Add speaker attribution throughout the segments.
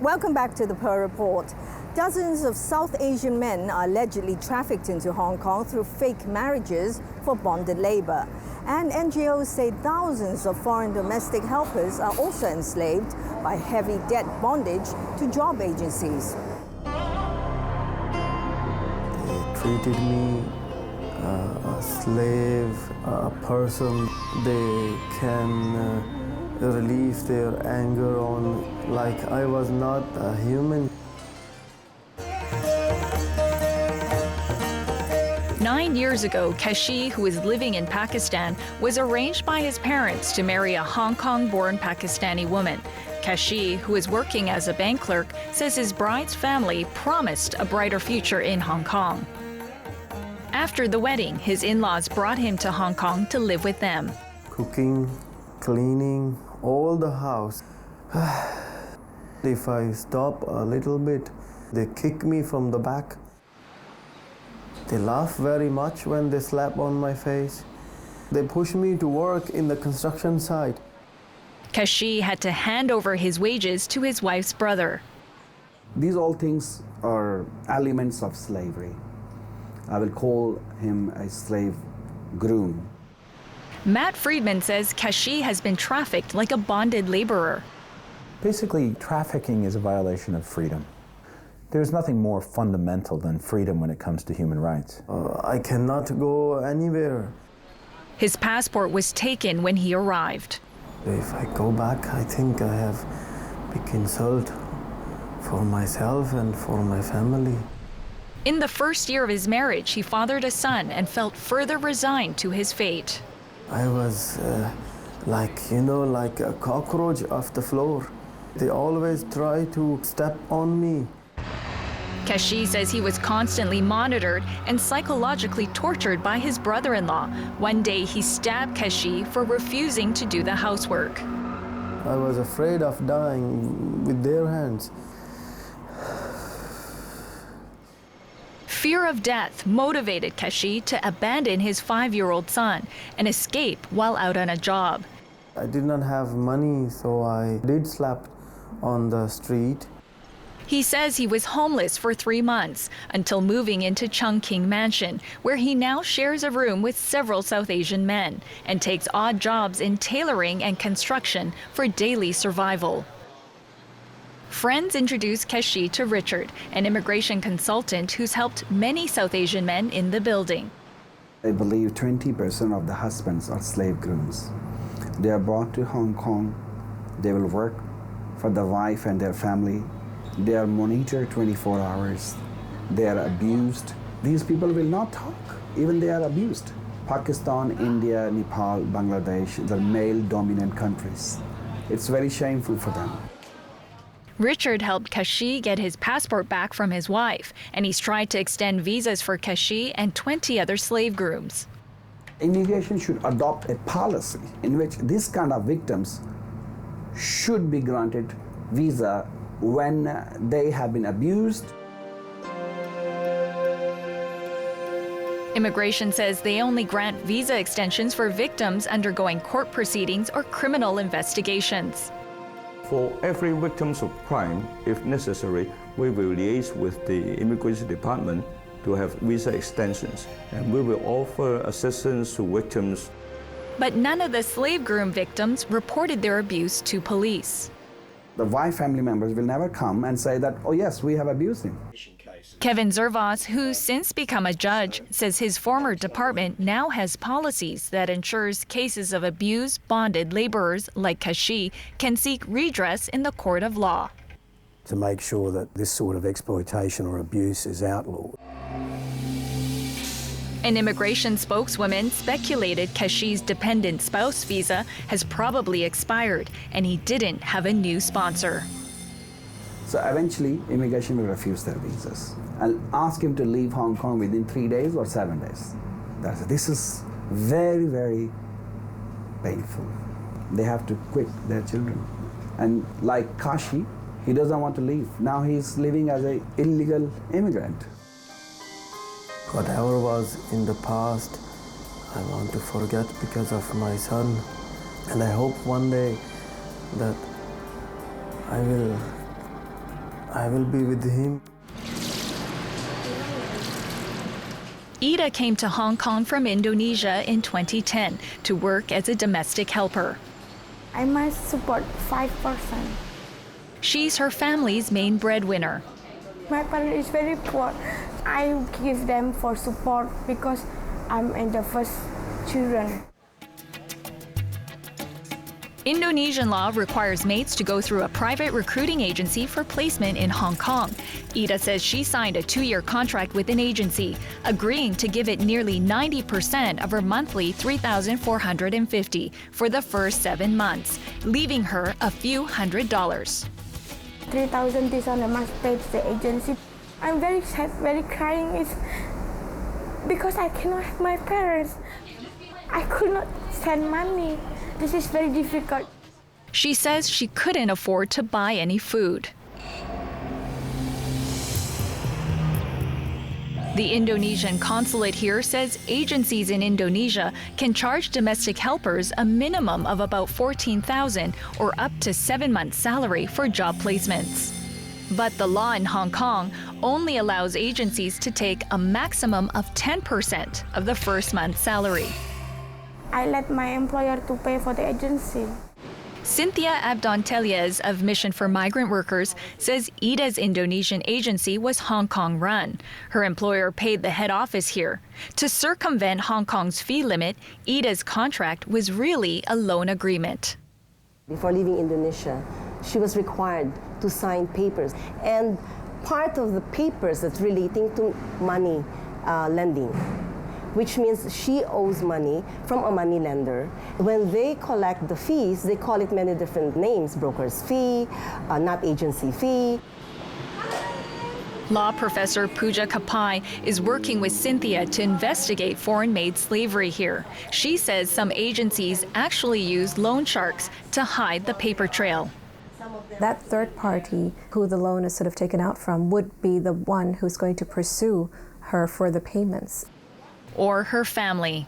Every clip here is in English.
Speaker 1: Welcome back to the Pearl Report. Dozens of South Asian men are allegedly trafficked into Hong Kong through fake marriages for bonded labor. And NGOs say thousands of foreign domestic helpers are also enslaved by heavy debt bondage to job agencies.
Speaker 2: They treated me a slave, a person they can relieve their anger on, like I was not a human.
Speaker 3: 9 years ago, Kashi, who is living in Pakistan, was arranged by his parents to marry a Hong Kong-born Pakistani woman. Kashi, who is working as a bank clerk, says his bride's family promised a brighter future in Hong Kong. After the wedding, his in-laws brought him to Hong Kong to live with them.
Speaker 2: Cooking, cleaning, all the house. If I stop a little bit, they kick me from the back. They laugh very much when they slap on my face. They push me to work in the construction site.
Speaker 3: Kashi had to hand over his wages to his wife's brother.
Speaker 4: These all things are elements of slavery. I will call him a slave groom.
Speaker 3: Matt Friedman says Kashi has been trafficked like a bonded laborer.
Speaker 5: Basically, trafficking is a violation of freedom. There's nothing more fundamental than freedom when it comes to human rights.
Speaker 2: I cannot go anywhere.
Speaker 3: His passport was taken when he arrived.
Speaker 2: If I go back, I think I have big insult for myself and for my family.
Speaker 3: In the first year of his marriage, he fathered a son and felt further resigned to his fate.
Speaker 2: I was like a cockroach off the floor. They always try to step on me.
Speaker 3: Kashi says he was constantly monitored and psychologically tortured by his brother-in-law. One day, he stabbed Kashi for refusing to do the housework.
Speaker 2: I was afraid of dying with their hands.
Speaker 3: Fear of death motivated Kashi to abandon his 5-year-old son and escape while out on a job.
Speaker 2: I did not have money, so I did sleep on the street.
Speaker 3: He says he was homeless for 3 months until moving into Chungking Mansion, where he now shares a room with several South Asian men and takes odd jobs in tailoring and construction for daily survival. Friends introduced Kashi to Richard, an immigration consultant who's helped many South Asian men in the building.
Speaker 4: I believe 20% of the husbands are slave grooms. They are brought to Hong Kong. They will work for the wife and their family. They are monitored 24 hours. They are abused. These people will not talk, even they are abused. Pakistan, India, Nepal, Bangladesh, the male-dominant countries. It's very shameful for them.
Speaker 3: Richard helped Kashi get his passport back from his wife, and he's tried to extend visas for Kashi and 20 other slave grooms.
Speaker 4: Immigration should adopt a policy in which this kind of victims should be granted visa when they have been abused.
Speaker 3: Immigration says they only grant visa extensions for victims undergoing court proceedings or criminal investigations.
Speaker 6: For every victim of crime, if necessary, we will liaise with the Immigration Department to have visa extensions, and we will offer assistance to victims.
Speaker 3: But none of the slave groom victims reported their abuse to police.
Speaker 4: The wife family members will never come and say that, oh yes, we have abused him.
Speaker 3: Kevin Zervas, who's since become a judge, says his former department now has policies that ensures cases of abused bonded laborers like Kashi can seek redress in the court of law.
Speaker 7: To make sure that this sort of exploitation or abuse is outlawed.
Speaker 3: An immigration spokeswoman speculated Kashi's dependent spouse visa has probably expired and he didn't have a new sponsor.
Speaker 4: So eventually, immigration will refuse their visas and ask him to leave Hong Kong within 3 days or 7 days. This is very, very painful. They have to quit their children. And like Kashi, he doesn't want to leave. Now he's living as an illegal immigrant.
Speaker 2: Whatever was in the past, I want to forget because of my son. And I hope one day that I will I will be with him.
Speaker 3: Ida came to Hong Kong from Indonesia in 2010 to work as a domestic helper.
Speaker 8: I must support 5%.
Speaker 3: She's her family's main breadwinner.
Speaker 8: My parents is very poor. I give them for support because I'm in the first children.
Speaker 3: Indonesian law requires maids to go through a private recruiting agency for placement in Hong Kong. Ida says she signed a 2-year contract with an agency, agreeing to give it nearly 90% of her monthly $3,450 for the first 7 months, leaving her a few $100s.
Speaker 8: 3,000 this on a month paid to the agency. I'm very sad, very crying. It's because I cannot have my parents. I could not send money. This is very difficult.
Speaker 3: She says she couldn't afford to buy any food. The Indonesian consulate here says agencies in Indonesia can charge domestic helpers a minimum of about $14,000 or up to 7 months' salary for job placements. But the law in Hong Kong only allows agencies to take a maximum of 10% of the first month's salary.
Speaker 8: I let my employer to pay for the agency.
Speaker 3: Cynthia Abdon-Teliez of Mission for Migrant Workers says Ida's Indonesian agency was Hong Kong run. Her employer paid the head office here. To circumvent Hong Kong's fee limit, Ida's contract was really a loan agreement.
Speaker 9: Before leaving Indonesia, she was required to sign papers. And part of the papers that's relating to money lending, which means she owes money from a money lender. When they collect the fees, they call it many different names: broker's fee, not agency fee.
Speaker 3: Law professor Pooja Kapai is working with Cynthia to investigate foreign-made slavery here. She says some agencies actually use loan sharks to hide the paper trail.
Speaker 10: That third party who the loan is sort of taken out from would be the one who's going to pursue her for the payments.
Speaker 3: Or her family.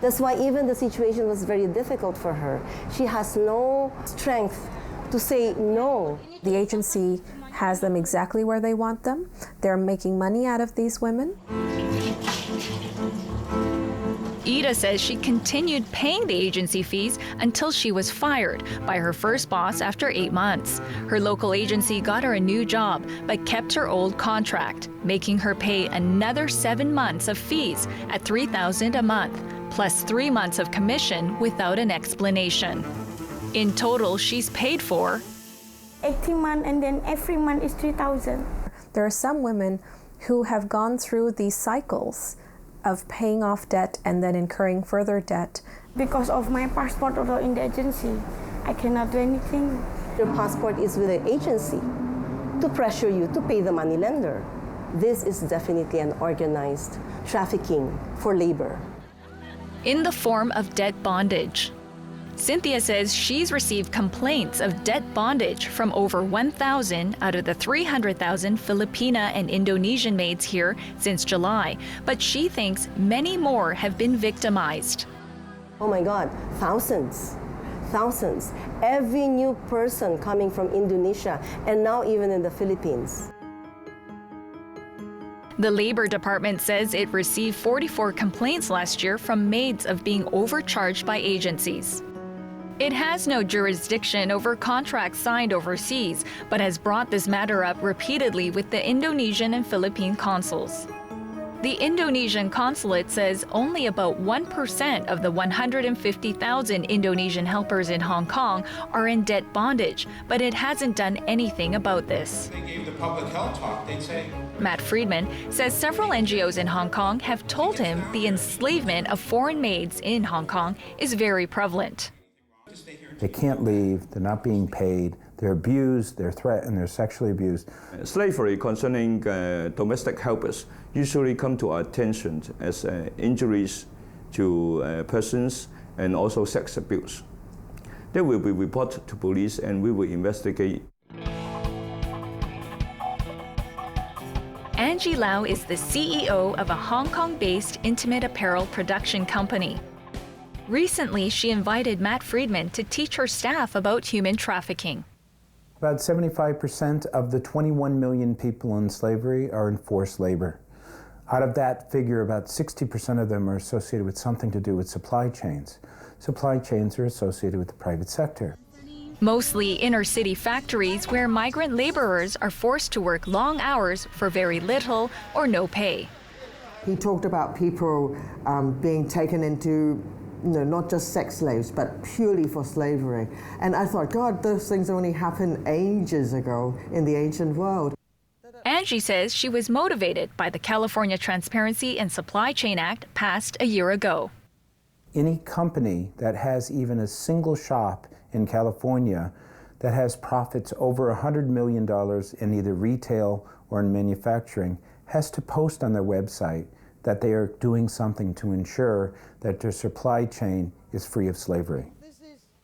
Speaker 9: That's why even the situation was very difficult for her. She has no strength to say no.
Speaker 10: The agency has them exactly where they want them. They're making money out of these women.
Speaker 3: Ida says she continued paying the agency fees until she was fired by her first boss after 8 months. Her local agency got her a new job, but kept her old contract, making her pay another 7 months of fees at $3,000 a month, plus 3 months of commission without an explanation. In total, she's paid for
Speaker 8: 18 months, and then every month is 3,000.
Speaker 10: There are some women who have gone through these cycles of paying off debt and then incurring further debt.
Speaker 8: Because of my passport or in the agency, I cannot do anything.
Speaker 9: Your passport is with the agency to pressure you to pay the money lender. This is definitely an organized trafficking for labor.
Speaker 3: in the form of debt bondage. Cynthia says she's received complaints of debt bondage from over 1,000 out of the 300,000 Filipina and Indonesian maids here since July, but she thinks many more have been victimized.
Speaker 9: Oh my God, thousands. Thousands. Every new person coming from Indonesia and now even in the Philippines.
Speaker 3: The Labor Department says it received 44 complaints last year from maids of being overcharged by agencies. It has no jurisdiction over contracts signed overseas, but has brought this matter up repeatedly with the Indonesian and Philippine consuls. The Indonesian consulate says only about 1% of the 150,000 Indonesian helpers in Hong Kong are in debt bondage, but it hasn't done anything about this.
Speaker 11: They gave the public health talk, they'd say.
Speaker 3: Matt Friedman says several NGOs in Hong Kong have told him the enslavement of foreign maids in Hong Kong is very prevalent.
Speaker 5: They can't leave, they're not being paid, they're abused, they're threatened, they're sexually abused.
Speaker 6: Slavery concerning domestic helpers usually come to our attention as injuries to persons and also sex abuse. They will be reported to police and we will investigate.
Speaker 3: Angie Lau is the CEO of a Hong Kong-based intimate apparel production company. Recently, she invited Matt Friedman to teach her staff about human trafficking.
Speaker 5: About 75% of the 21 million people in slavery are in forced labor. Out of that figure, about 60% of them are associated with something to do with supply chains. Supply chains are associated with the private sector.
Speaker 3: Mostly inner-city factories where migrant laborers are forced to work long hours for very little or no pay.
Speaker 12: He talked about people being taken into, not just sex slaves, but purely for slavery. And I thought, God, those things only happened ages ago in the ancient world.
Speaker 3: Angie says she was motivated by the California Transparency and Supply Chain Act passed a year ago.
Speaker 5: Any company that has even a single shop in California that has profits over $100 million in either retail or in manufacturing has to post on their website that they are doing something to ensure that their supply chain is free of slavery.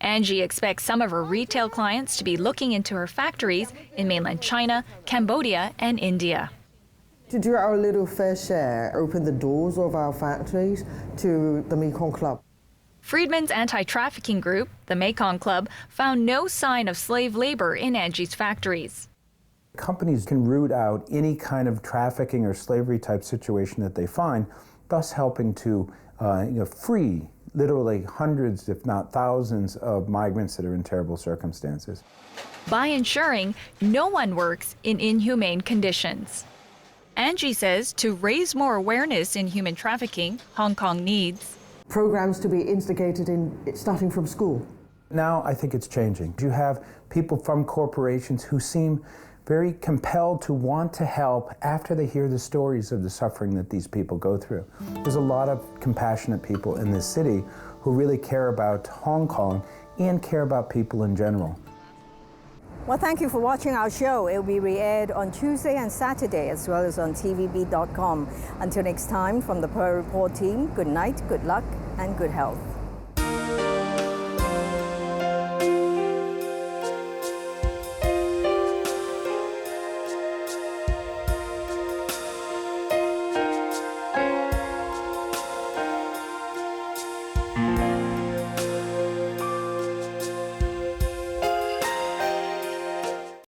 Speaker 3: Angie expects some of her retail clients to be looking into her factories in mainland China, Cambodia, and India.
Speaker 12: To do our little fair share, open the doors of our factories to the Mekong Club.
Speaker 3: Friedman's anti-trafficking group, the Mekong Club, found no sign of slave labor in Angie's factories.
Speaker 5: Companies can root out any kind of trafficking or slavery type situation that they find, thus helping to free literally hundreds, if not thousands, of migrants that are in terrible circumstances.
Speaker 3: By ensuring no one works in inhumane conditions. Angie says to raise more awareness in human trafficking, Hong Kong needs
Speaker 12: programs to be instigated starting from school.
Speaker 5: Now I think it's changing. You have people from corporations who seem very compelled to want to help after they hear the stories of the suffering that these people go through. There's a lot of compassionate people in this city who really care about Hong Kong and care about people in general.
Speaker 1: Well, thank you for watching our show. It will be re-aired on Tuesday and Saturday, as well as on tvb.com. Until next time, from the Per Report team, good night, good luck, and good health.